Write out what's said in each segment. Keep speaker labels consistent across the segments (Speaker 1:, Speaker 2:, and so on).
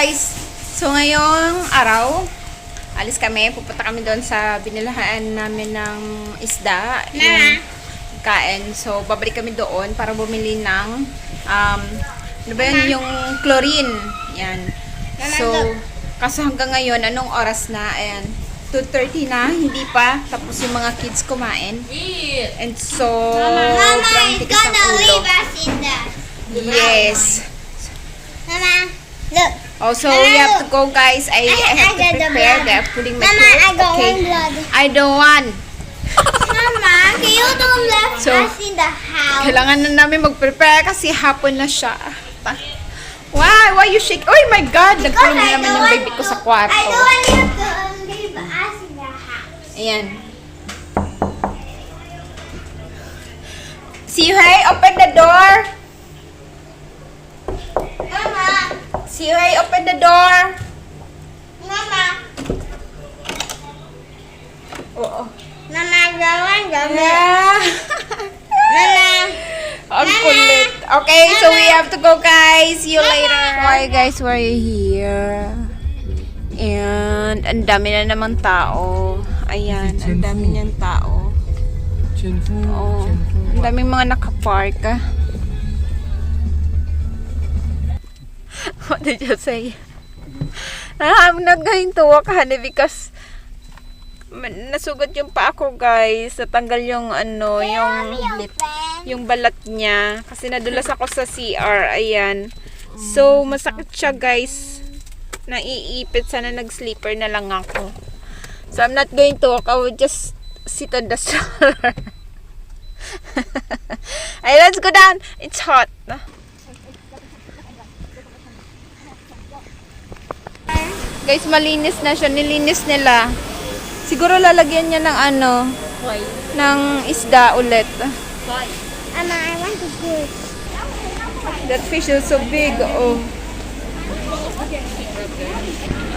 Speaker 1: guys, so ngayong araw, alis kami, pupunta kami doon sa binilahan namin ng isda, yung kain. So, babalik kami doon para bumili ng, ano ba yun, yung chlorine. Yan. So, kaso hanggang ngayon, anong oras na? Ayan, 2:30 na, hindi pa. Tapos yung mga kids kumain. And so, sobrang tigas ng ulo. Yes.
Speaker 2: Mama, look.
Speaker 1: Oh, so we have to go, guys. I have to prepare. They're putting my clothes. Okay. I don't want.
Speaker 2: Mama, can you don't let
Speaker 1: So,
Speaker 2: us in the house?
Speaker 1: kailangan na namin mag-prepare kasi hapon na siya. Why? Why you shake? Oh my God! Nagkulong na naman yung baby ko sa kwarto.
Speaker 2: I don't want you to leave us in the house.
Speaker 1: Ayan. See you, hey, open the door.
Speaker 2: Mama,
Speaker 1: See you, hey, open the door.
Speaker 2: Mama,
Speaker 1: Oo.
Speaker 2: Mama, gawan.
Speaker 1: Yeah.
Speaker 2: Mama,
Speaker 1: Ang kulit. Okay, so we have to go, guys. See you later. Hi, guys. We're here. And ang dami na naman tao. Ayan, ang dami niyang tao. Oh, ang daming mga nakapark. What did you say? I'm not going to walk, honey, because nasugod yung paa ko, guys. Natanggal yung ano, yung balat niya. Kasi nadulas ako sa CR. Ayan. So, masakit siya, guys. Naiipit. Sana nag-sleeper na lang ako. So, I'm not going to walk. I will just sit on the stroller. Ay, let's go down. It's hot. Guys, malinis na siya. Nilinis nila. Siguro lalagyan niya ng ano, ng isda ulit.
Speaker 2: Mama, I want to fish.
Speaker 1: That fish is so big. Oh.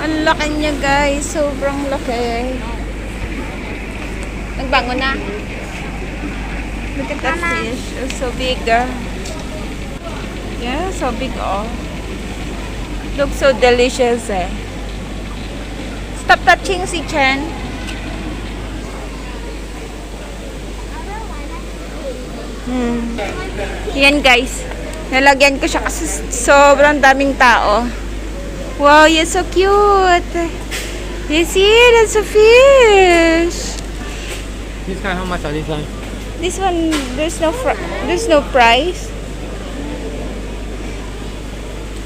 Speaker 1: Ang laki niya, guys. Sobrang laki. Nagbangon na. Look at that fish. It's so big. Yeah, so big. Oh. Looks so delicious. Eh. Stop touching si Chen. Yan, guys. Nalagyan ko siya kasi sobrang daming tao. Wow, you're so cute. You see, that's a fish.
Speaker 3: This kind, how much are this one?
Speaker 1: This one, there's no price.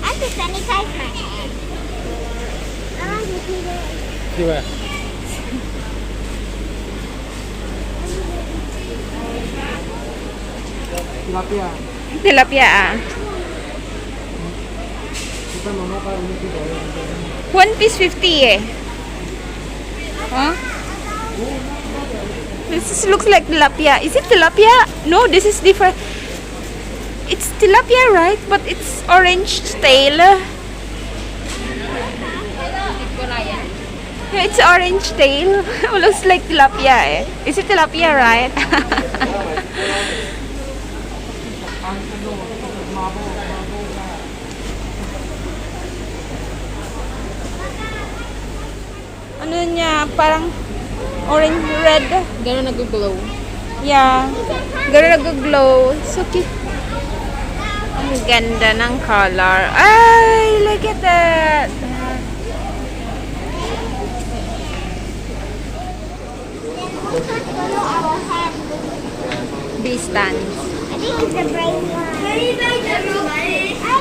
Speaker 2: I want to sanitize my hands. I want to see the...
Speaker 3: See where? Tilapia.
Speaker 1: Tilapia, ah.
Speaker 3: Kita mama ka rin dito.
Speaker 1: 1 piece 50 eh. Huh? Looks like tilapia. Is it tilapia? No, this is different. It's tilapia, right? But it's orange tail. Yeah, it's orange tail. Looks like tilapia eh. Is it tilapia, right? Ano niya, parang orange red.
Speaker 4: Gano'n nag-glow.
Speaker 1: Yeah. Gano'n nag-glow. So cute. Ang ganda ng color. Ay, look at that. Distance.
Speaker 2: I think it's the brave one. I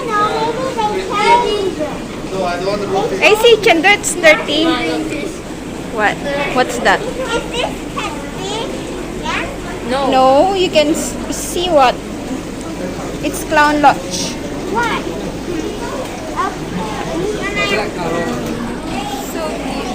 Speaker 2: know, maybe they change.
Speaker 1: I see, Chandra, it's 30. What? What's that?
Speaker 2: Is this catfish? Yeah?
Speaker 1: No, you can see what? It's Clown Lodge.
Speaker 2: What?
Speaker 1: So cute.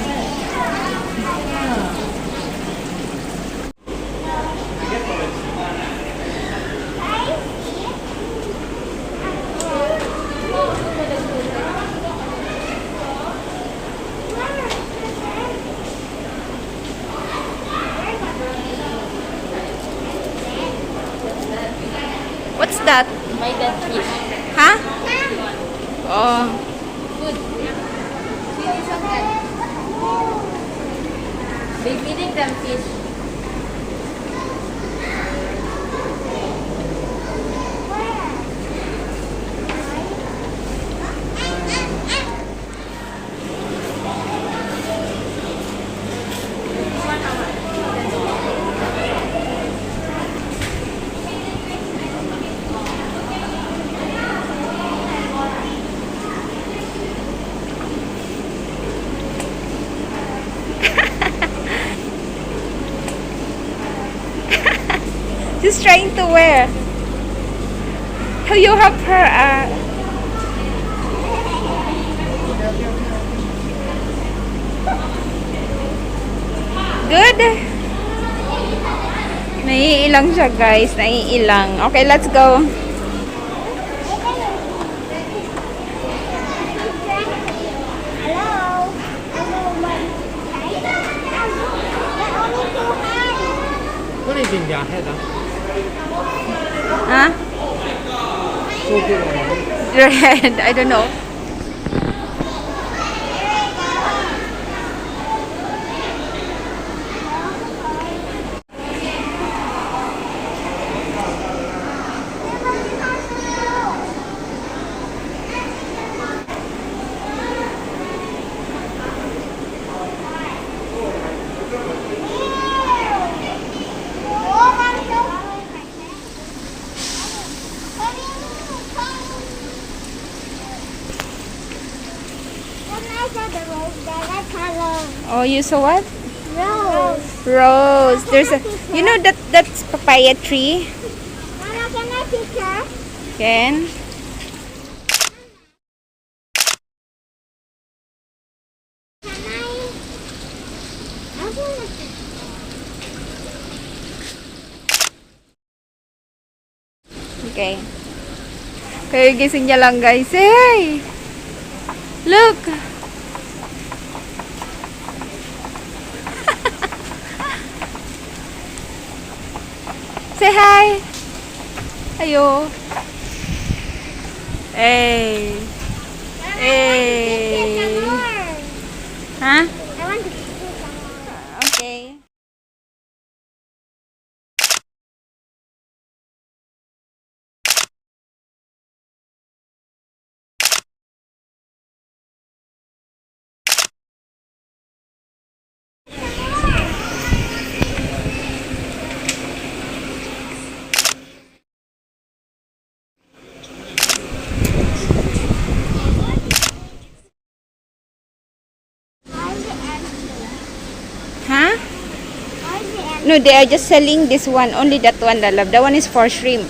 Speaker 1: What's that?
Speaker 4: My dad fish.
Speaker 1: Huh? Oh.
Speaker 4: Good.
Speaker 1: They feeding them fish. She's trying to wear. How you help her? Good. Naiilang siya, guys. Naiilang. Okay, let's go.
Speaker 2: Hello?
Speaker 3: What is in their head?
Speaker 1: Huh?
Speaker 3: So good.
Speaker 1: Red. I don't know. Oh, you saw what?
Speaker 2: Rose.
Speaker 1: Rose. There's a, you know that's papaya tree.
Speaker 2: Mama, can I picture?
Speaker 1: Can.
Speaker 2: Can I? I want to.
Speaker 1: Okay. Kaya gising niya lang, guys. Hey! Look! Say hi! Ayo! Hey! Hey! Ha?
Speaker 2: I want to see some more.
Speaker 1: Okay. Huh? No, they are just selling this one. Only that one, the love. That one is for shrimp.